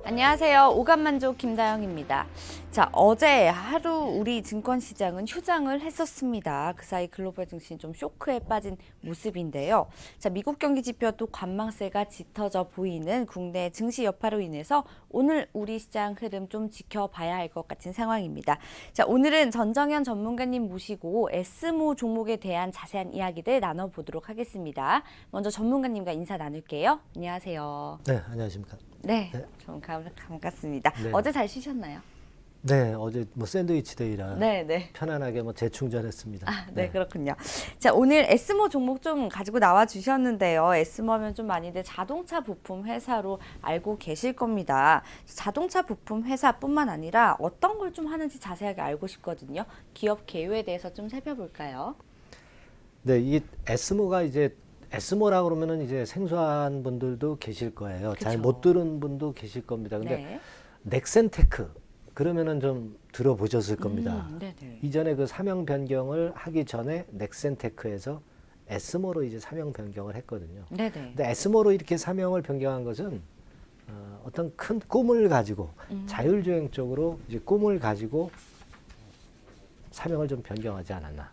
안녕하세요. 오감만족 김다영입니다. 자, 어제 하루 우리 증권시장은 휴장을 했었습니다. 그 사이 글로벌 증시는 좀 쇼크에 빠진 모습인데요. 자, 미국 경기 지표도 관망세가 짙어져 보이는 국내 증시 여파로 인해서 오늘 우리 시장 흐름 좀 지켜봐야 할 것 같은 상황입니다. 자, 오늘은 전정현 전문가님 모시고 S모 종목에 대한 자세한 이야기들 나눠보도록 하겠습니다. 먼저 전문가님과 인사 나눌게요. 안녕하세요. 네, 안녕하십니까. 네, 네. 좀 반갑습니다. 네. 어제 잘 쉬셨나요? 네, 어제 뭐 샌드위치 데이라 네. 편안하게 뭐 재충전했습니다. 네, 그렇군요. 자, 오늘 S모 종목 좀 가지고 나와 주셨는데요. S모 하면 좀 많이들 자동차 부품 회사로 알고 계실 겁니다. 자동차 부품 회사뿐만 아니라 어떤 걸 좀 하는지 자세하게 알고 싶거든요. 기업 개요에 대해서 좀 살펴볼까요? 네, 이 에스모가 이제 에스모라고 그러면은 이제 생소한 분들도 계실 거예요. 잘 그쵸. 못 들은 분도 계실 겁니다. 근데 네. 넥센테크 그러면은 좀 들어보셨을 겁니다. 네네. 이전에 그 사명 변경을 하기 전에 넥센테크에서 에스모로 이제 사명 변경을 했거든요. 네네. 근데 에스모로 이렇게 사명을 변경한 것은 어떤 큰 꿈을 가지고 자율주행 쪽으로 이제 꿈을 가지고 사명을 좀 변경하지 않았나.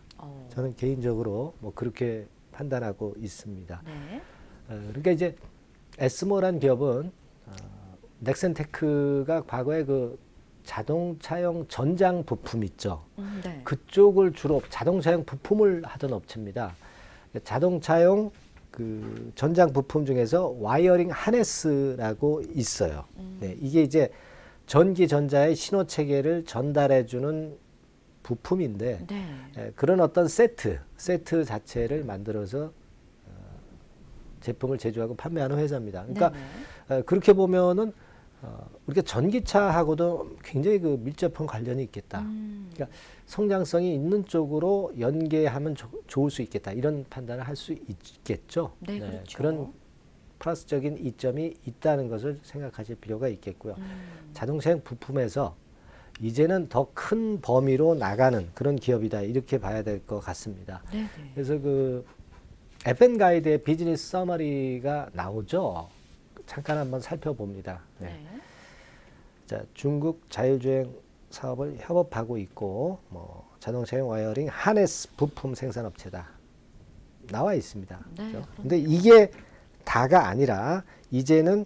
저는 개인적으로 뭐 그렇게 판단하고 있습니다. 네. 그러니까 이제 에스모란 기업은 넥센테크가 과거에 그 자동차용 전장 부품 있죠. 네. 그쪽을 주로 자동차용 부품을 하던 업체입니다. 자동차용 그 전장 부품 중에서 와이어링 하네스라고 있어요. 네, 이게 이제 전기 전자의 신호 체계를 전달해주는 부품인데 네. 그런 어떤 세트 자체를 만들어서 제품을 제조하고 판매하는 회사입니다. 그러니까 그렇게 보면은 우리가 전기차하고도 굉장히 그 밀접한 관련이 있겠다. 그러니까 성장성이 있는 쪽으로 연계하면 좋을 수 있겠다. 이런 판단을 할 수 있겠죠. 네, 그렇죠. 그런 플러스적인 이점이 있다는 것을 생각하실 필요가 있겠고요. 자동차용 부품에서 이제는 더 큰 범위로 나가는 그런 기업이다. 이렇게 봐야 될 것 같습니다. 네네. 그래서 그 FN 가이드의 비즈니스 서머리가 나오죠. 잠깐 한번 살펴봅니다. 네. 네. 자, 중국 자율주행 사업을 협업하고 있고 뭐 자동차용 와이어링 하네스 부품 생산업체다. 나와 있습니다. 네, 그렇죠? 근데 이게 다가 아니라 이제는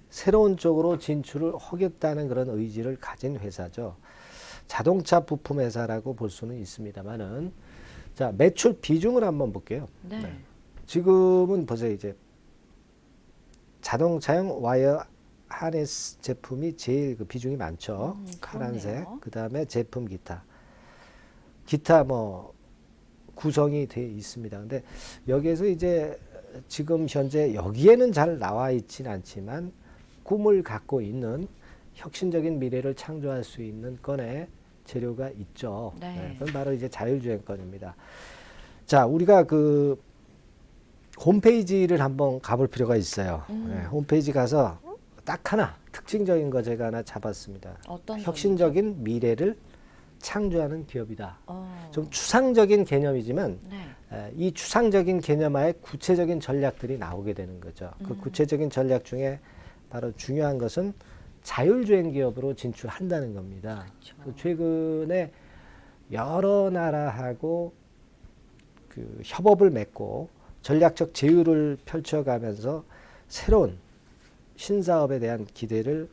새로운 쪽으로 진출을 하겠다는 그런 의지를 가진 회사죠. 자동차 부품 회사라고 볼 수는 있습니다만은 자, 매출 비중을 한번 볼게요. 네. 지금은 보세요. 이제 자동차용 와이어 하네스 제품이 제일 그 비중이 많죠. 파란색. 그렇네요. 그다음에 제품 기타 뭐 구성이 돼 있습니다. 근데 여기에서 이제 지금 현재 여기에는 잘 나와 있진 않지만 꿈을 갖고 있는 혁신적인 미래를 창조할 수 있는 건의 재료가 있죠. 네. 그건 바로 이제 자율주행권입니다. 자, 우리가 그 홈페이지를 한번 가볼 필요가 있어요. 홈페이지 가서 딱 하나 특징적인 거 제가 하나 잡았습니다. 어떤 혁신적인 미래를 창조하는 기업이다. 점이죠? 좀 추상적인 개념이지만 네. 이 추상적인 개념하에 구체적인 전략들이 나오게 되는 거죠. 그 구체적인 전략 중에 바로 중요한 것은 자율주행 기업으로 진출한다는 겁니다. 그렇죠. 최근에 여러 나라하고 그 협업을 맺고 전략적 제휴를 펼쳐가면서 새로운 신사업에 대한 기대를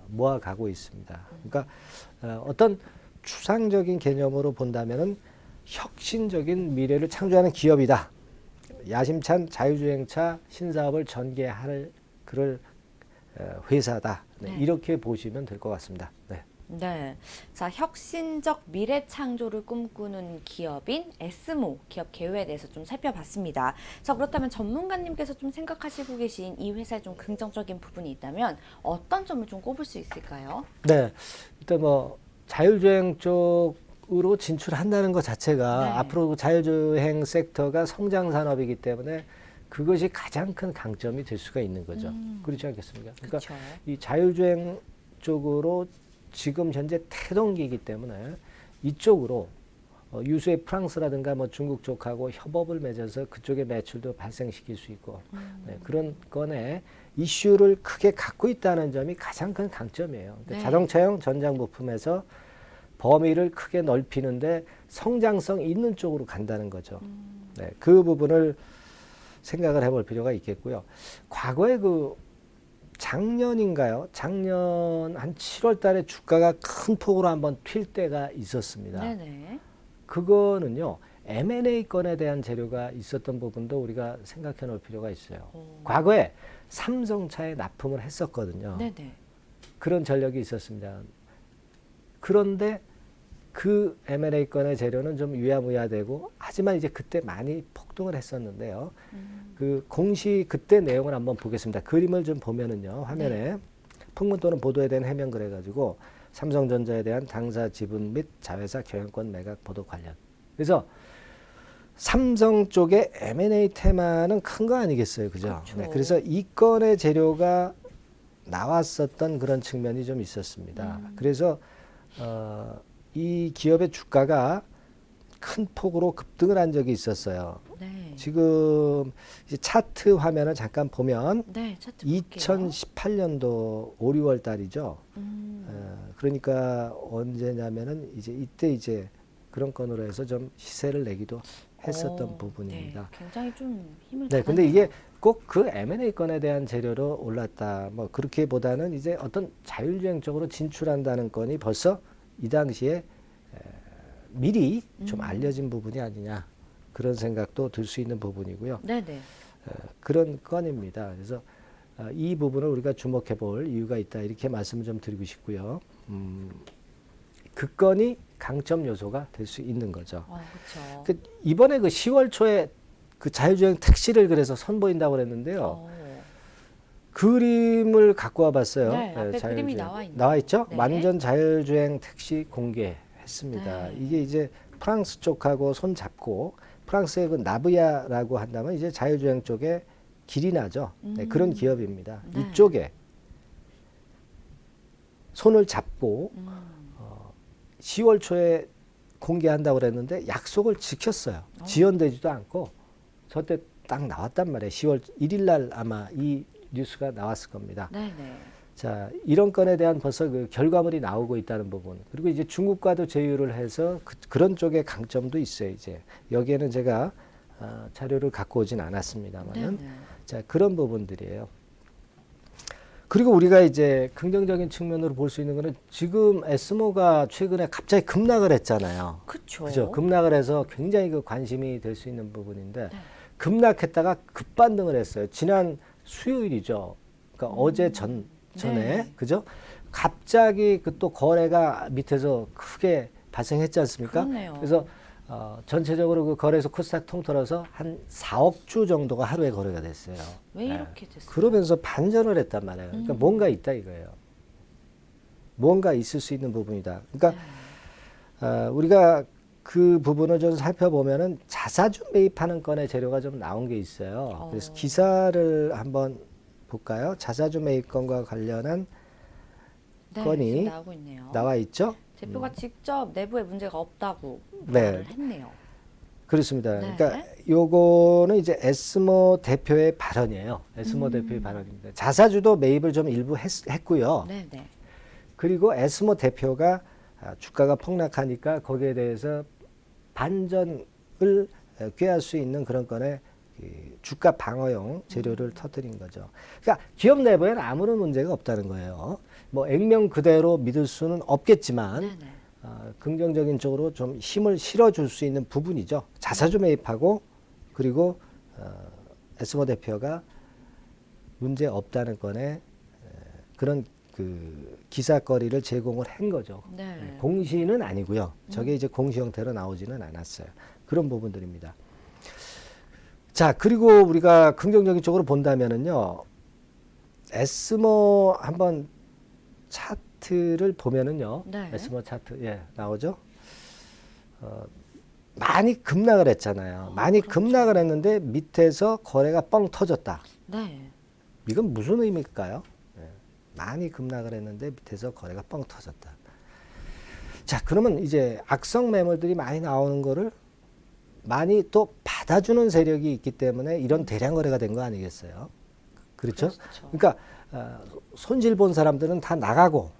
모아가고 있습니다. 그러니까 어떤 추상적인 개념으로 본다면은 혁신적인 미래를 창조하는 기업이다. 야심찬 자율주행차 신사업을 전개할 그럴 회사다. 네, 이렇게 보시면 될 것 같습니다. 네. 네. 자, 혁신적 미래 창조를 꿈꾸는 기업인 S모 기업 개요에 대해서 좀 살펴봤습니다. 자, 그렇다면 전문가님께서 좀 생각하시고 계신 이 회사에 좀 긍정적인 부분이 있다면 어떤 점을 좀 꼽을 수 있을까요? 네. 일단 뭐 자율주행 쪽으로 진출한다는 것 자체가 네. 앞으로 자율주행 섹터가 성장 산업이기 때문에 그것이 가장 큰 강점이 될 수가 있는 거죠. 그렇지 않겠습니까? 그러니까 그쵸. 이 자율주행 쪽으로 지금 현재 태동기이기 때문에 이쪽으로 유수의 프랑스라든가 뭐 중국 쪽하고 협업을 맺어서 그쪽의 매출도 발생시킬 수 있고 네, 그런 건에 이슈를 크게 갖고 있다는 점이 가장 큰 강점이에요. 네. 자동차용 전장 부품에서 범위를 크게 넓히는데 성장성 있는 쪽으로 간다는 거죠. 네, 그 부분을 생각을 해볼 필요가 있겠고요. 과거에 작년인가요? 작년 한 7월 달에 주가가 큰 폭으로 한번 튈 때가 있었습니다. 네네. 그거는요, M&A 건에 대한 재료가 있었던 부분도 우리가 생각해 놓을 필요가 있어요. 과거에 삼성차에 납품을 했었거든요. 네네. 그런 전력이 있었습니다. 그런데 그 M&A 건의 재료는 좀 유야무야되고, 하지만 이제 그때 많이 폭등을 했었는데요. 그 공시 그때 내용을 한번 보겠습니다. 그림을 좀 보면은요, 화면에 네. 풍문 또는 보도에 대한 해명 그래가지고 삼성전자에 대한 당사 지분 및 자회사 경영권 매각 보도 관련. 그래서 삼성 쪽의 M&A 테마는 큰 거 아니겠어요, 그죠? 그렇죠. 네, 그래서 이 건의 재료가 나왔었던 그런 측면이 좀 있었습니다. 그래서 이 기업의 주가가 큰 폭으로 급등을 한 적이 있었어요. 네. 지금 이제 차트 화면을 잠깐 보면 네, 차트 볼게요. 2018년도 5, 6월 달이죠. 그러니까 언제냐면은 이때 그런 건으로 해서 좀 시세를 내기도 했었던 부분입니다. 네, 굉장히 좀 힘을 네, 받았네요. 근데 이게 꼭 그 M&A 건에 대한 재료로 올랐다. 뭐 그렇게보다는 이제 어떤 자율주행 쪽으로 진출한다는 건이 벌써 이 당시에 미리 좀 알려진 부분이 아니냐. 그런 생각도 들 수 있는 부분이고요. 네네. 그런 건입니다. 그래서 이 부분을 우리가 주목해 볼 이유가 있다. 이렇게 말씀을 좀 드리고 싶고요. 그 건이 강점 요소가 될 수 있는 거죠. 그렇죠. 이번에 10월 초에 그 자율주행 택시를 그래서 선보인다고 그랬는데요. 그림을 갖고 와봤어요. 네, 앞에 그림이 나와 있죠? 네. 완전 자율주행 택시 공개했습니다. 네. 이게 이제 프랑스 쪽하고 손 잡고 프랑스의 그 나브야라고 한다면 이제 자율주행 쪽에 길이 나죠. 네, 그런 기업입니다. 네. 이쪽에 손을 잡고 10월 초에 공개한다고 그랬는데 약속을 지켰어요. 지연되지도 않고 저때 딱 나왔단 말이에요. 10월 1일 날 아마 이 뉴스가 나왔을 겁니다. 네네. 자, 이런 건에 대한 벌써 그 결과물이 나오고 있다는 부분. 그리고 이제 중국과도 제휴를 해서 그런 쪽의 강점도 있어요. 이제 여기에는 제가 자료를 갖고 오진 않았습니다만은 네네. 자, 그런 부분들이에요. 그리고 우리가 이제 긍정적인 측면으로 볼 수 있는 거는 지금 에스모가 최근에 갑자기 급락을 했잖아요. 그쵸. 그죠? 급락을 해서 굉장히 그 관심이 될 수 있는 부분인데 급락했다가 급반등을 했어요. 지난 수요일이죠. 그러니까 어제 전에 네. 그죠? 갑자기 그 또 거래가 밑에서 크게 발생했지 않습니까? 그렇네요. 그래서 전체적으로 그 거래소 코스닥 통틀어서 한 4억 주 정도가 하루에 거래가 됐어요. 왜 네. 이렇게 됐어요? 그러면서 반전을 했단 말이에요. 그러니까 뭔가 있다 이거예요. 뭔가 있을 수 있는 부분이다. 그러니까 우리가 그 부분을 좀 살펴보면은 자사주 매입하는 건의 재료가 좀 나온 게 있어요. 그래서 기사를 한번 볼까요? 자사주 매입 건과 관련한 네, 건이 지금 나오고 있네요. 나와 있죠? 대표가 직접 내부에 문제가 없다고 네. 말을 했네요. 그렇습니다. 네. 그러니까 요거는 이제 에스모 대표의 발언이에요. 에스모 대표의 발언입니다. 자사주도 매입을 좀 일부 했고요. 네네. 그리고 에스모 대표가 주가가 폭락하니까 거기에 대해서 반전을 꾀할 수 있는 그런 건에 주가 방어용 재료를 터뜨린 거죠. 그러니까 기업 내부에는 아무런 문제가 없다는 거예요. 뭐 액면 그대로 믿을 수는 없겠지만 네네. 긍정적인 쪽으로 좀 힘을 실어줄 수 있는 부분이죠. 자사주 매입하고 그리고 에스모 대표가 문제 없다는 건에 그런 그 기사거리를 제공을 한 거죠. 네. 공시는 아니고요. 저게 이제 공시 형태로 나오지는 않았어요. 그런 부분들입니다. 자, 그리고 우리가 긍정적인 쪽으로 본다면은요, 에스모 한번 차트를 보면은요, 네. 에스모 차트, 예, 나오죠? 많이 급락을 했잖아요. 많이 그렇죠. 급락을 했는데 밑에서 거래가 뻥 터졌다. 네. 이건 무슨 의미일까요? 예, 많이 급락을 했는데 밑에서 거래가 뻥 터졌다. 자, 그러면 이제 악성 매물들이 많이 나오는 거를 많이 또 받아주는 세력이 있기 때문에 이런 대량 거래가 된 거 아니겠어요? 그렇죠? 그렇죠. 그러니까 손실 본 사람들은 다 나가고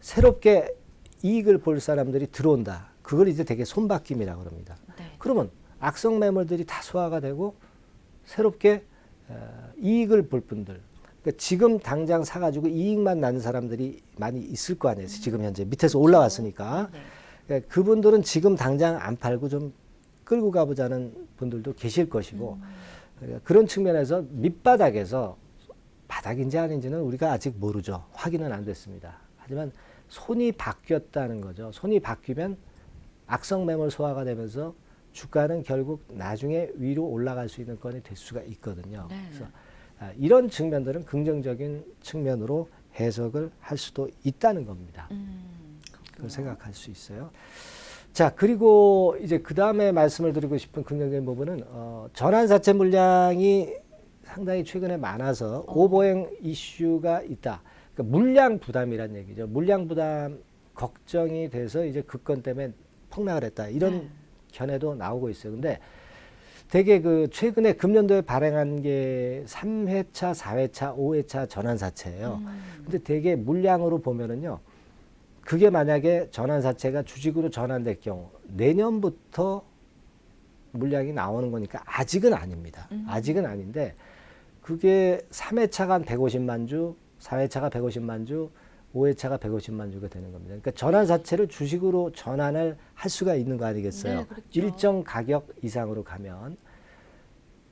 새롭게 이익을 볼 사람들이 들어온다. 그걸 이제 되게 손바뀜이라고 그럽니다. 네. 그러면 악성 매물들이 다 소화가 되고 새롭게 이익을 볼 분들, 그러니까 지금 당장 사가지고 이익만 나는 사람들이 많이 있을 거 아니에요. 지금 현재 밑에서 올라왔으니까. 네. 그러니까 그분들은 지금 당장 안 팔고 좀 끌고 가보자는 분들도 계실 것이고, 그러니까 그런 측면에서 밑바닥에서 바닥인지 아닌지는 우리가 아직 모르죠. 확인은 안 됐습니다. 하지만 손이 바뀌었다는 거죠. 손이 바뀌면 악성 매물 소화가 되면서 주가는 결국 나중에 위로 올라갈 수 있는 건이 될 수가 있거든요. 네. 그래서 이런 측면들은 긍정적인 측면으로 해석을 할 수도 있다는 겁니다. 그걸 생각할 수 있어요. 자, 그리고 이제 그 다음에 말씀을 드리고 싶은 긍정적인 부분은 전환사채 물량이 상당히 최근에 많아서 오버행 이슈가 있다. 그러니까 물량 부담이란 얘기죠. 물량 부담 걱정이 돼서 이제 그 건 때문에 폭락을 했다. 이런 견해도 나오고 있어요. 근데 되게 그 최근에 금년도에 발행한 게 3회차, 4회차, 5회차 전환사채예요. 근데 되게 물량으로 보면은요. 그게 만약에 전환사채가 주식으로 전환될 경우 내년부터 물량이 나오는 거니까 아직은 아닙니다. 아직은 아닌데 그게 3회차가 한 150만 주, 4회차가 150만 주, 5회차가 150만 주가 되는 겁니다. 그러니까 전환사채를 주식으로 전환을 할 수가 있는 거 아니겠어요? 네, 그렇죠. 일정 가격 이상으로 가면.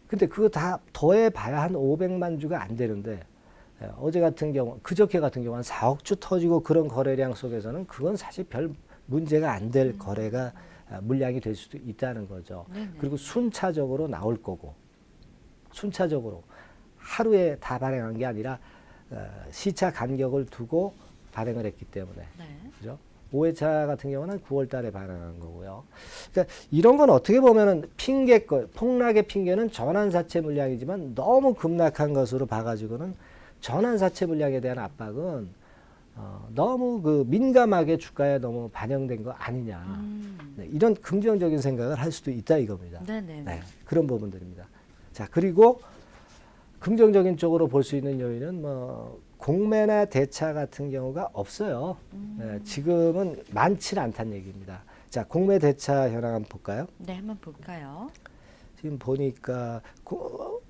근데 그거 다 더해 봐야 한 500만 주가 안 되는데 어제 같은 경우, 그저께 같은 경우 한 4억 주 터지고 그런 거래량 속에서는 그건 사실 별 문제가 안 될 거래가 물량이 될 수도 있다는 거죠. 네네. 그리고 순차적으로 나올 거고, 순차적으로 하루에 다 발행한 게 아니라 시차 간격을 두고 발행을 했기 때문에. 네. 그죠? 5회차 같은 경우는 9월 달에 발행한 거고요. 그러니까 이런 건 어떻게 보면은 폭락의 핑계는 전환사채 물량이지만 너무 급락한 것으로 봐가지고는 전환사채 물량에 대한 압박은 너무 그 민감하게 주가에 너무 반영된 거 아니냐. 네, 이런 긍정적인 생각을 할 수도 있다 이겁니다. 네네. 네, 그런 부분들입니다. 자, 그리고 긍정적인 쪽으로 볼 수 있는 요인은 뭐 공매나 대차 같은 경우가 없어요. 네, 지금은 많지는 않다는 얘기입니다. 자, 공매 대차 현황 한번 볼까요? 네, 한번 볼까요? 지금 보니까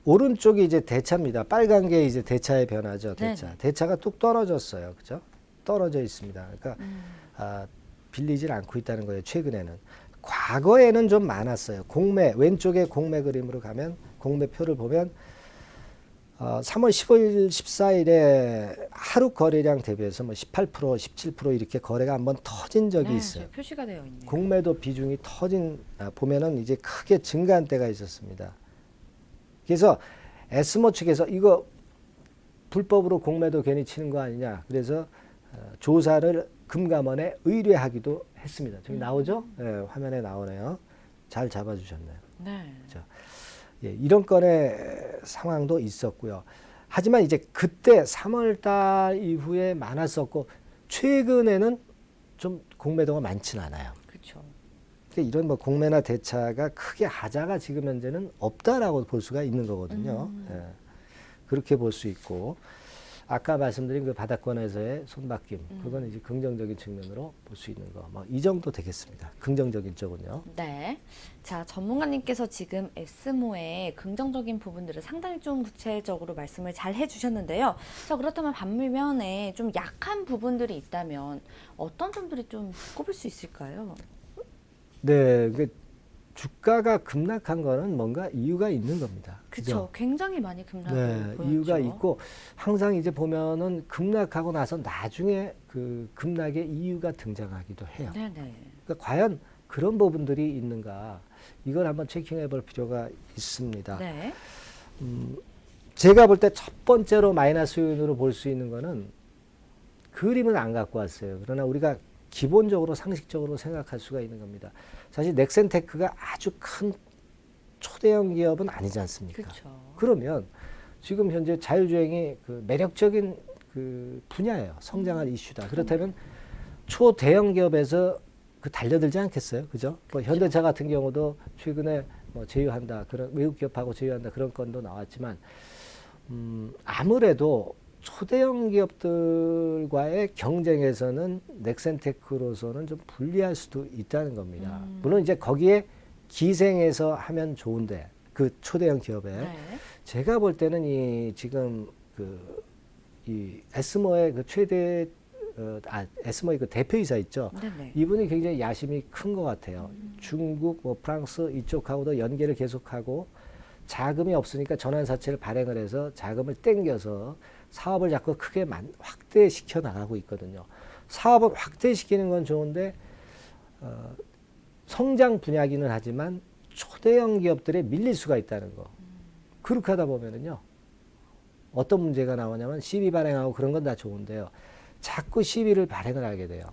오른쪽이 이제 대차입니다. 빨간 게 이제 대차의 변화죠. 대차. 네네. 대차가 뚝 떨어졌어요. 그죠? 떨어져 있습니다. 그러니까 빌리질 않고 있다는 거예요. 최근에는. 과거에는 좀 많았어요. 공매, 왼쪽에 공매 그림으로 가면 공매표를 보면 3월 15일, 14일에 하루 거래량 대비해서 뭐 18%, 17% 이렇게 거래가 한번 터진 적이 네, 있어요. 표시가 되어 있네요. 공매도 비중이 보면은 이제 크게 증가한 때가 있었습니다. 그래서 에스모 측에서 이거 불법으로 공매도 괜히 치는 거 아니냐. 그래서 조사를 금감원에 의뢰하기도 했습니다. 저기 나오죠? 네, 화면에 나오네요. 잘 잡아주셨네요. 네. 그렇죠? 예, 이런 건의 상황도 있었고요. 하지만 이제 그때 3월 달 이후에 많았었고 최근에는 좀 공매도가 많지는 않아요. 그렇죠. 그러니까 이런 뭐 공매나 대차가 크게 하자가 지금 현재는 없다라고 볼 수가 있는 거거든요. 예, 그렇게 볼 수 있고 아까 말씀드린 그 바닥권에서의 손바뀜 그건 이제 긍정적인 측면으로 볼 수 있는 거. 뭐 이 정도 되겠습니다. 긍정적인 쪽은요. 네. 자, 전문가님께서 지금 에스모의 긍정적인 부분들을 상당히 좀 구체적으로 말씀을 잘 해주셨는데요. 자, 그렇다면 반면에 좀 약한 부분들이 있다면 어떤 점들이 좀 꼽을 수 있을까요? 네, 그 주가가 급락한 거는 뭔가 이유가 있는 겁니다. 그렇죠. 굉장히 많이 급락을 네, 보였죠. 이유가 있고 항상 이제 보면은 급락하고 나서 나중에 그 급락의 이유가 등장하기도 해요. 네네. 그러니까 과연 그런 부분들이 있는가 이걸 한번 체킹해 볼 필요가 있습니다. 네. 제가 볼 때 첫 번째로 마이너스 요인으로 볼 수 있는 거는 그림은 안 갖고 왔어요. 그러나 우리가 기본적으로 상식적으로 생각할 수가 있는 겁니다. 사실 넥센테크가 아주 큰 초대형 기업은 아니지 않습니까? 그렇죠. 그러면 지금 현재 자율주행이 그 매력적인 그 분야예요. 성장할 이슈다. 그렇다면 초대형 기업에서 그 달려들지 않겠어요, 그죠? 뭐 현대차 같은 경우도 최근에 뭐 제휴한다 그런 외국 기업하고 제휴한다 그런 건도 나왔지만 아무래도 초대형 기업들과의 경쟁에서는 넥센테크로서는 좀 불리할 수도 있다는 겁니다. 물론 이제 거기에 기생해서 하면 좋은데 그 초대형 기업에 네. 제가 볼 때는 이 지금 이 에스모의 그 최대 에스모의 그 대표이사 있죠. 네네. 이분이 굉장히 야심이 큰 것 같아요. 중국, 뭐 프랑스 이쪽하고도 연계를 계속하고 자금이 없으니까 전환사채를 발행을 해서 자금을 땡겨서 사업을 자꾸 크게 확대시켜 나가고 있거든요. 사업을 확대시키는 건 좋은데 성장 분야기는 하지만 초대형 기업들에 밀릴 수가 있다는 거. 그렇게 하다 보면은요. 어떤 문제가 나오냐면 시비 발행하고 그런 건 다 좋은데요. 자꾸 시비를 발행을 하게 돼요.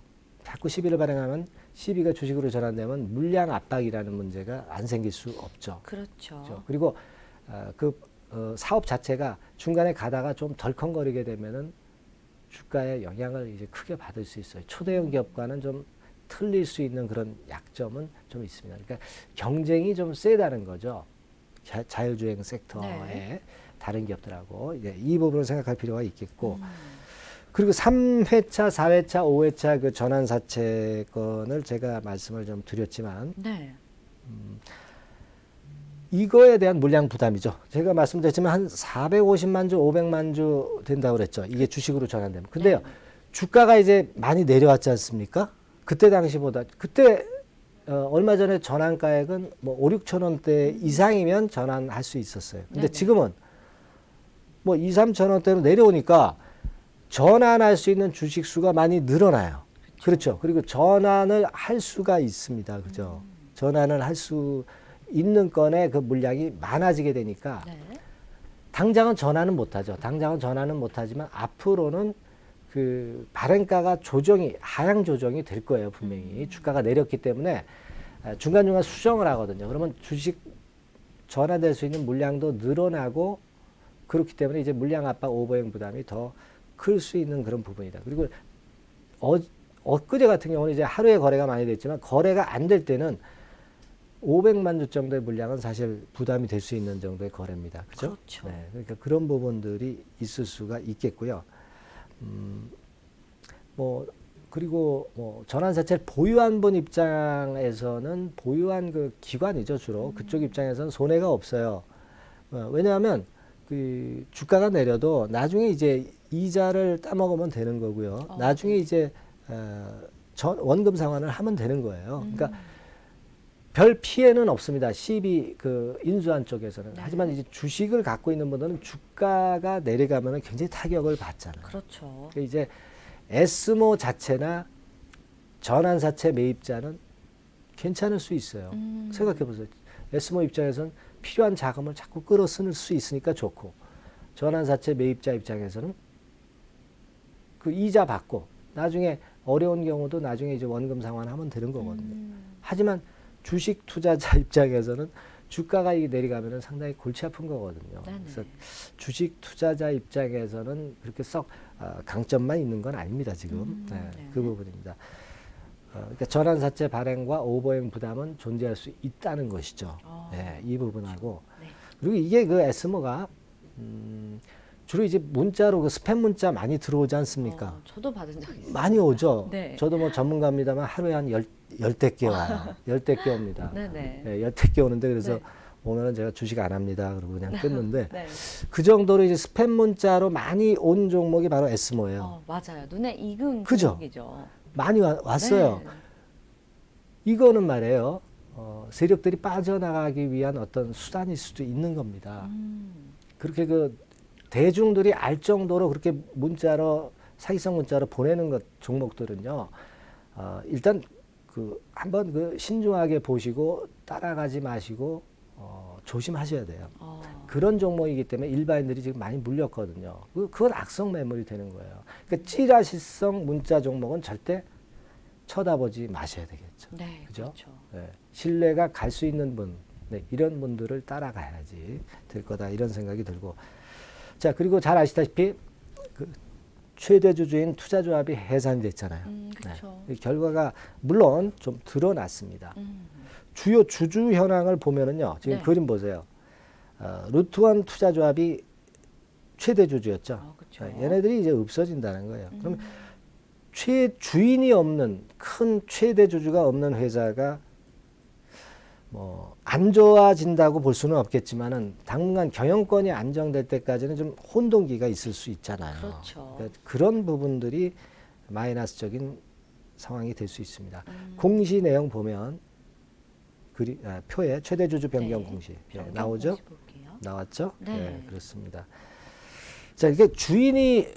자꾸 시비를 발행하면 시비가 주식으로 전환되면 물량 압박이라는 문제가 안 생길 수 없죠. 그렇죠. 그리고 사업 자체가 중간에 가다가 좀 덜컹거리게 되면은 주가에 영향을 이제 크게 받을 수 있어요. 초대형 기업과는 좀 틀릴 수 있는 그런 약점은 좀 있습니다. 그러니까 경쟁이 좀 세다는 거죠. 자율주행 섹터에 네. 다른 기업들하고 이 부분을 생각할 필요가 있겠고 그리고 3회차, 4회차, 5회차 그 전환사채 건을 제가 말씀을 좀 드렸지만 네. 이거에 대한 물량 부담이죠. 제가 말씀드렸지만 한 450만 주, 500만 주 된다고 그랬죠. 이게 주식으로 전환되면. 근데요, 네. 주가가 이제 많이 내려왔지 않습니까? 그때 당시보다. 그때 얼마 전에 전환가액은 뭐 5, 6천 원대 이상이면 전환할 수 있었어요. 근데 네네. 지금은 뭐 2, 3천 원대로 내려오니까 전환할 수 있는 주식 수가 많이 늘어나요. 그렇죠. 그리고 전환을 할 수가 있습니다. 그죠. 전환을 할 수 있는 건의 그 물량이 많아지게 되니까 네. 당장은 전환은 못하죠. 당장은 전환은 못하지만 앞으로는 그 발행가가 하향 조정이 될 거예요. 분명히. 주가가 내렸기 때문에 중간중간 수정을 하거든요. 그러면 주식 전환될 수 있는 물량도 늘어나고 그렇기 때문에 이제 물량 압박 오버행 부담이 더 클 수 있는 그런 부분이다. 그리고 엊그제 같은 경우는 이제 하루에 거래가 많이 됐지만 거래가 안 될 때는 500만 주 정도의 물량은 사실 부담이 될 수 있는 정도의 거래입니다. 그죠? 그렇죠. 네, 그러니까 그런 부분들이 있을 수가 있겠고요. 그리고 전환사채를 보유한 분 입장에서는 보유한 그 기관이죠, 주로. 그쪽 입장에서는 손해가 없어요. 왜냐하면 그 주가가 내려도 나중에 이제 이자를 따먹으면 되는 거고요. 나중에 네. 이제 원금 상환을 하면 되는 거예요. 그러니까 별 피해는 없습니다. 시비 그 인수한 쪽에서는. 네. 하지만 이제 주식을 갖고 있는 분들은 주가가 내려가면 굉장히 타격을 받잖아요. 그렇죠. 그러니까 이제 에스모 자체나 전환사채 매입자는 괜찮을 수 있어요. 생각해 보세요. 에스모 입장에서는 필요한 자금을 자꾸 끌어 쓸 수 있으니까 좋고 전환사채 매입자 입장에서는 그 이자 받고 나중에 어려운 경우도 나중에 이제 원금 상환하면 되는 거거든요. 하지만 주식 투자자 입장에서는 주가가 이게 내려가면은 상당히 골치 아픈 거거든요. 네네. 그래서 주식 투자자 입장에서는 그렇게 썩 강점만 있는 건 아닙니다. 지금 네. 그 부분입니다. 그러니까 전환사채 발행과 오버행 부담은 존재할 수 있다는 것이죠. 이 부분하고 네. 그리고 이게 그 에스모가 주로 이제 문자로 그 스팸 문자 많이 들어오지 않습니까? 저도 받은 적 있어요. 많이 오죠. 네. 저도 뭐 전문가입니다만 하루에 한 열대 개 와요. 열대 개 옵니다. 네네. 열대 개 오는데 그래서 네. 오면은 제가 주식 안 합니다. 그러고 그냥 끊는데 네. 그 정도로 이제 스팸 문자로 많이 온 종목이 바로 에스모예요. 맞아요. 눈에 익은 그죠? 종목이죠. 많이 왔어요. 네. 이거는 말이에요. 세력들이 빠져나가기 위한 어떤 수단일 수도 있는 겁니다. 그렇게 그 대중들이 알 정도로 그렇게 문자로 사기성 문자로 보내는 것 종목들은요. 일단 그 한번 그 신중하게 보시고 따라가지 마시고 조심하셔야 돼요. 그런 종목이기 때문에 일반인들이 지금 많이 물렸거든요. 그건 악성 매물이 되는 거예요. 그러니까 찌라시성 문자 종목은 절대 쳐다보지 마셔야 되겠죠. 네, 그죠? 그렇죠. 네. 신뢰가 갈 수 있는 분, 이런 분들을 따라가야지 될 거다 이런 생각이 들고. 자, 그리고 잘 아시다시피 그 최대 주주인 투자조합이 해산이 됐잖아요. 그렇죠. 이 결과가 물론 좀 드러났습니다. 음. 주요 주주 현황을 보면은요. 지금 네. 그림 보세요. 루트원 투자조합이 최대 주주였죠. 그렇죠. 얘네들이 이제 없어진다는 거예요. 그럼 주인이 없는 큰 최대 주주가 없는 회사가 뭐 안 좋아진다고 볼 수는 없겠지만은 당분간 경영권이 안정될 때까지는 좀 혼동기가 있을 수 있잖아요. 그렇죠. 그러니까 그런 부분들이 마이너스적인 상황이 될 수 있습니다. 공시 내용 보면 표에 최대 주주 변경 네. 공시 변경 나오죠? 공시 볼게요. 나왔죠? 네. 그렇습니다. 자, 이게 주인이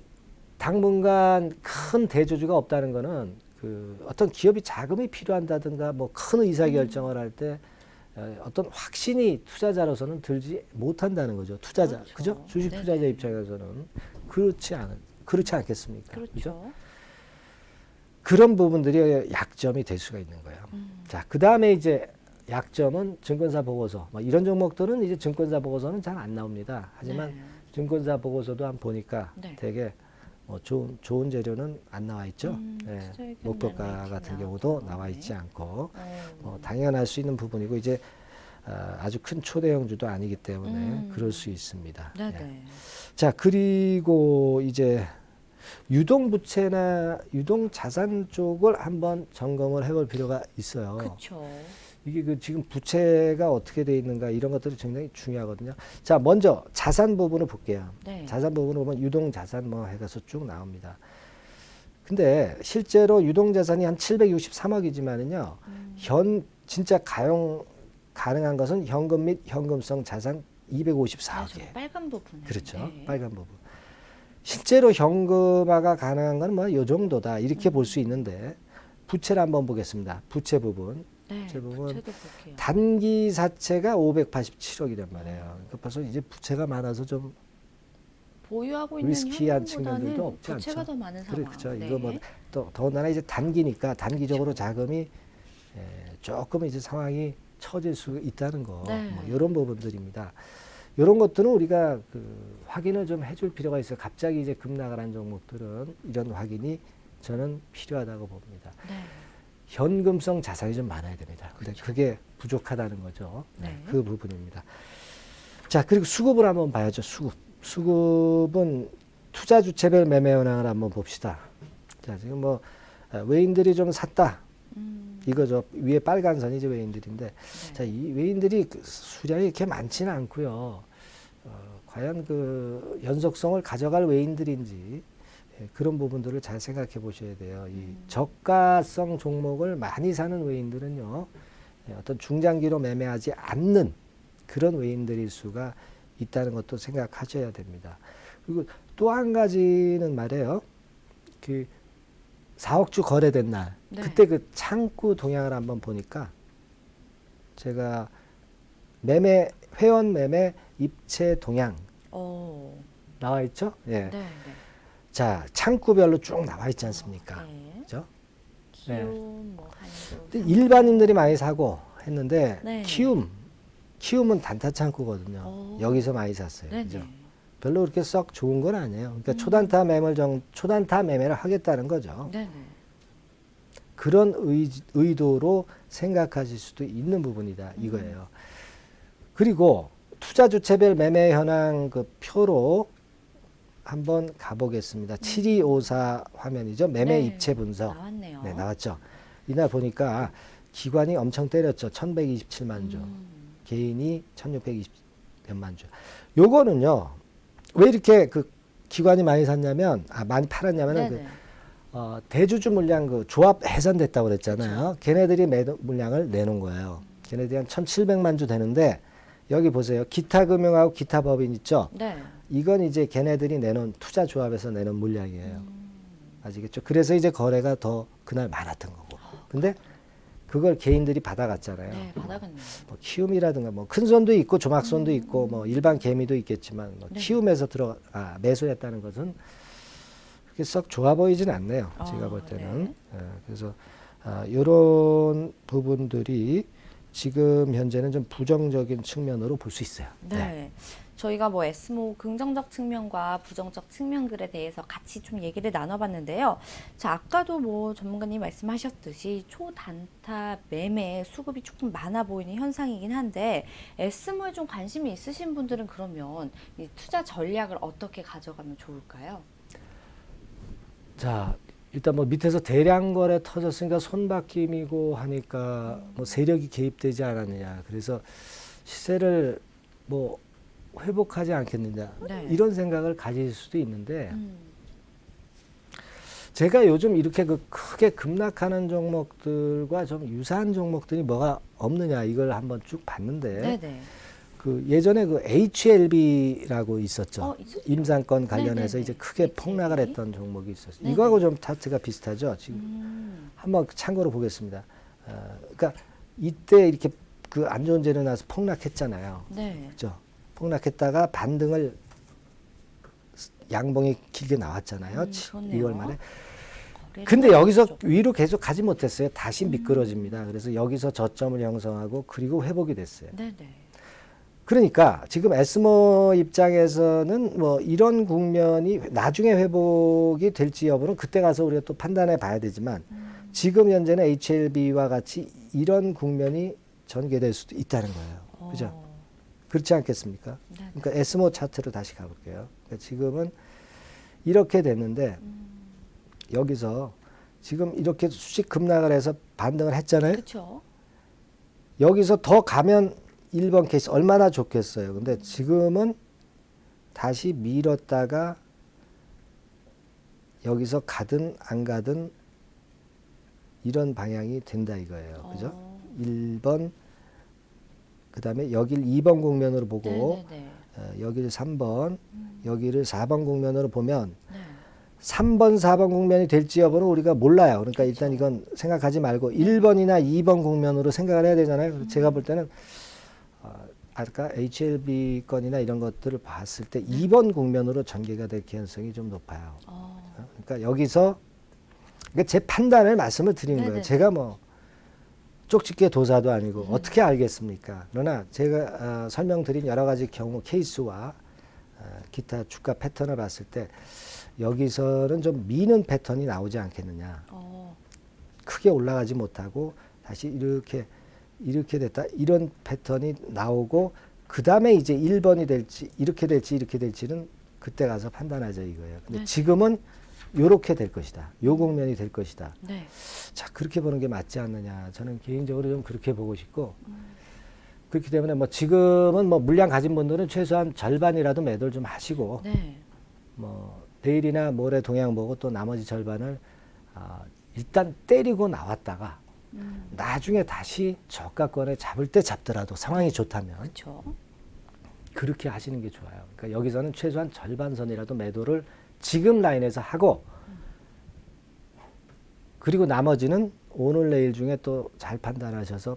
당분간 큰 대주주가 없다는 거는 그 어떤 기업이 자금이 필요한다든가 뭐 큰 의사 결정을 할 때 어떤 확신이 투자자로서는 들지 못한다는 거죠. 투자자, 그렇죠. 그죠? 주식 네네. 투자자 입장에서는 그렇지 않겠습니까? 그렇죠. 그죠? 그런 부분들이 약점이 될 수가 있는 거예요. 자, 그 다음에 이제 약점은 증권사 보고서. 뭐 이런 종목들은 이제 증권사 보고서는 잘 안 나옵니다. 하지만 네. 증권사 보고서도 한번 보니까 네. 되게 뭐 좋은 재료는 안 나와 있죠. 투자 의견 목표가 나누기 같은 나오고. 경우도 나와 있지 네. 않고 당연할 수 있는 부분이고 이제 아주 큰 초대형주도 아니기 때문에 그럴 수 있습니다. 네네. 자, 그리고 이제 유동부채나 유동자산 쪽을 한번 점검을 해볼 필요가 있어요. 그렇죠. 이게 그 지금 부채가 어떻게 돼 있는가 이런 것들이 굉장히 중요하거든요. 자, 먼저 자산 부분을 볼게요. 네. 자산 부분을 보면 유동자산 뭐 해가서 쭉 나옵니다. 근데 실제로 유동자산이 한 763억이지만은요, 진짜 가능한 것은 현금 및 현금성 자산 254억이에요. 빨간 부분. 그렇죠. 네. 빨간 부분. 실제로 현금화가 가능한 건 뭐 이 정도다. 이렇게 볼 수 있는데, 부채를 한번 보겠습니다. 부채 부분. 네. 부채 부분. 부채도 볼게요. 단기 사채가 587억이란 말이에요. 그러니까 벌써 이제 부채가 많아서 좀 보유하고 있는 리스키한 현금보다는 측면들도 없지 부채가 않죠. 더 많은 상황. 그렇죠. 네. 이거 뭐 또 더군다나 이제 단기니까 단기적으로 자금이 조금 이제 상황이 처질 수 있다는 거, 네. 뭐 이런 부분들입니다. 이런 것들은 우리가 그 확인을 좀 해줄 필요가 있어요. 갑자기 이제 급락을 종목들은 이런 확인이 저는 필요하다고 봅니다. 네. 현금성 자산이 좀 많아야 됩니다. 근데 그렇죠. 그게 부족하다는 거죠. 네. 그 부분입니다. 자, 그리고 수급을 한번 봐야죠. 수급은 투자 주체별 매매 현황을 한번 봅시다. 자, 지금 뭐 외인들이 좀 샀다. 이거죠. 위에 빨간 선이 이제 외인들인데, 네. 자, 이 외인들이 그 수량이 이렇게 많지는 않고요. 과연 그 연속성을 가져갈 외인들인지 그런 부분들을 잘 생각해 보셔야 돼요. 이 저가성 종목을 많이 사는 외인들은요, 어떤 중장기로 매매하지 않는 그런 외인들일 수가 있다는 것도 생각하셔야 됩니다. 그리고 또 한 가지는 말이에요. 그 4억주 거래된 날, 네. 그때 그 창구 동향을 한번 보니까 제가 회원 매매 입체 동향 나와 있죠? 예. 네. 네. 자, 창구별로 쭉 나와 있지 않습니까? 네. 그죠? 키움, 뭐 한국. 근데 일반인들이 많이 사고 했는데 네. 키움은 단타 창구거든요. 여기서 많이 샀어요. 네네. 그죠? 별로 그렇게 썩 좋은 건 아니에요. 그러니까 초단타 매매를 하겠다는 거죠. 네네. 그런 의도로 생각하실 수도 있는 부분이다 이거예요. 그리고 투자 주체별 매매 현황 그 표로 한번 가보겠습니다. 7254 화면이죠. 매매 네. 입체 분석. 나왔네요. 네, 나왔죠. 이날 보니까 기관이 엄청 때렸죠. 1127만 주. 개인이 1620몇만 주. 요거는요. 왜 이렇게 그 기관이 많이 샀냐면, 많이 팔았냐면은 네네. 대주주 물량 그 조합 해산됐다고 그랬잖아요. 그렇죠. 걔네들이 물량을 내놓은 거예요. 걔네들이 한 1700만 주 되는데, 여기 보세요. 기타 금융하고 기타 법인 있죠? 네. 이건 이제 걔네들이 내놓은 투자 조합에서 내놓은 물량이에요. 아시겠죠? 그래서 이제 거래가 더 그날 많았던 거고. 근데 그걸 개인들이 받아갔잖아요. 네, 받아갔네요. 뭐 키움이라든가 뭐 큰 손도 있고 조막손도 있고 뭐 일반 개미도 있겠지만 뭐 네. 키움에서 매수했다는 것은 그렇게 썩 좋아 보이진 않네요. 제가 볼 때는. 네. 그래서 이런 부분들이 지금 현재는 좀 부정적인 측면으로 볼 수 있어요. 네. 저희가 뭐 에스모 긍정적 측면과 부정적 측면들에 대해서 같이 좀 얘기를 나눠봤는데요. 자, 아까도 뭐 전문가님 말씀하셨듯이 초단타 매매 수급이 조금 많아 보이는 현상이긴 한데 에스모에 좀 관심이 있으신 분들은 그러면 이 투자 전략을 어떻게 가져가면 좋을까요? 자, 일단 뭐 밑에서 대량 거래 터졌으니까 손바뀜이고 하니까 뭐 세력이 개입되지 않았느냐. 그래서 시세를 뭐 회복하지 않겠느냐. 네. 이런 생각을 가질 수도 있는데 제가 요즘 이렇게 그 크게 급락하는 종목들과 좀 유사한 종목들이 뭐가 없느냐 이걸 한번 쭉 봤는데 네네. 그 예전에 그 HLB라고 있었죠. 있었죠. 임상권 관련해서 네네네. 이제 크게 HLB. 폭락을 했던 종목이 있었어요. 네네. 이거하고 좀 차트가 비슷하죠. 지금 음. 한번 참고로 보겠습니다. 그러니까 이때 이렇게 그 안 좋은 재료 나서 폭락했잖아요. 네. 그죠? 폭락했다가 반등을 양봉이 길게 나왔잖아요. 그렇네요. 2월 말에. 거래가 근데 여기서 좀- 위로 계속 가지 못했어요. 다시 미끄러집니다. 그래서 여기서 저점을 형성하고 그리고 회복이 됐어요. 네네. 그러니까 지금 에스모 입장에서는 뭐 이런 국면이 나중에 회복이 될지 여부는 그때 가서 우리가 또 판단해 봐야 되지만 지금 현재는 HLB와 같이 이런 국면이 전개될 수도 있다는 거예요. 그죠? 그렇지 않겠습니까? 네네. 그러니까 에스모 차트로 다시 가볼게요. 그러니까 지금은 이렇게 됐는데 여기서 지금 이렇게 수직 급락을 해서 반등을 했잖아요. 그렇죠. 여기서 더 가면 1번 케이스 얼마나 좋겠어요. 근데 지금은 다시 밀었다가 여기서 가든 안 가든 이런 방향이 된다 이거예요. 그죠? 1번 그다음에 여길 2번 국면으로 보고 네네네. 여기를 3번 여기를 4번 국면으로 보면 네. 3번 4번 국면이 될지 여부는 우리가 몰라요. 그러니까 그렇죠. 일단 이건 생각하지 말고 1번이나 2번 국면으로 생각을 해야 되잖아요. 제가 볼 때는 아까 HLB 건이나 이런 것들을 봤을 때 2번 국면으로 전개가 될 가능성이 좀 높아요. 그러니까 여기서 그러니까 제 판단을 말씀을 드리는 네네네. 거예요. 제가 뭐 쪽집게 도사도 아니고 어떻게 알겠습니까? 그러나 제가 설명드린 여러 가지 경우 케이스와 기타 주가 패턴을 봤을 때 여기서는 좀 미는 패턴이 나오지 않겠느냐. 크게 올라가지 못하고 다시 이렇게 됐다. 이런 패턴이 나오고 그 다음에 이제 1번이 될지 이렇게 될지는 그때 가서 판단하자 이거예요. 근데 네. 지금은 요렇게 될 것이다. 요 국면이 될 것이다. 네. 자, 그렇게 보는 게 맞지 않느냐. 저는 개인적으로 좀 그렇게 보고 싶고 그렇기 때문에 뭐 지금은 뭐 물량 가진 분들은 최소한 절반이라도 매도를 좀 하시고 네. 뭐 내일이나 모레 동향 보고 또 나머지 절반을 일단 때리고 나왔다가 나중에 다시 저가권에 잡을 때 잡더라도 상황이 좋다면 그렇죠. 그렇게 하시는 게 좋아요. 그러니까 여기서는 최소한 절반선이라도 매도를 지금 라인에서 하고 그리고 나머지는 오늘 내일 중에 또 잘 판단하셔서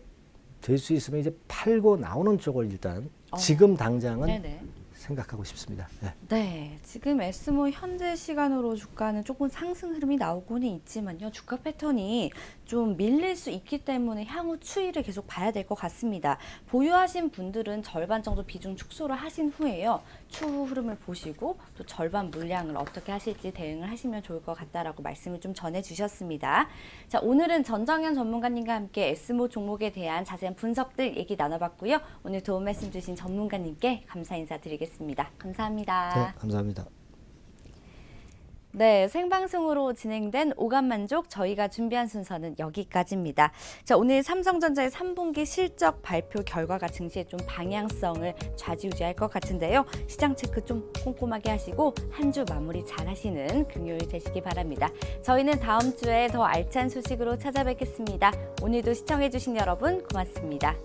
될 수 있으면 이제 팔고 나오는 쪽을 일단 지금 당장은 네네. 생각하고 싶습니다. 네. 네, 지금 에스모 현재 시간으로 주가는 조금 상승 흐름이 나오고는 있지만요. 주가 패턴이 좀 밀릴 수 있기 때문에 향후 추이를 계속 봐야 될 것 같습니다. 보유하신 분들은 절반 정도 비중 축소를 하신 후에요. 추후 흐름을 보시고 또 절반 물량을 어떻게 하실지 대응을 하시면 좋을 것 같다라고 말씀을 좀 전해주셨습니다. 자, 오늘은 전정현 전문가님과 함께 에스모 종목에 대한 자세한 분석들 얘기 나눠봤고요. 오늘 도움 말씀 주신 전문가님께 감사 인사드리겠습니다. 감사합니다. 네, 감사합니다. 네, 생방송으로 진행된 오감만족 저희가 준비한 순서는 여기까지입니다. 자, 오늘 삼성전자의 3분기 실적 발표 결과가 증시의 좀 방향성을 좌지우지할 것 같은데요. 시장 체크 좀 꼼꼼하게 하시고 한 주 마무리 잘 하시는 금요일 되시기 바랍니다. 저희는 다음 주에 더 알찬 소식으로 찾아뵙겠습니다. 오늘도 시청해주신 여러분 고맙습니다.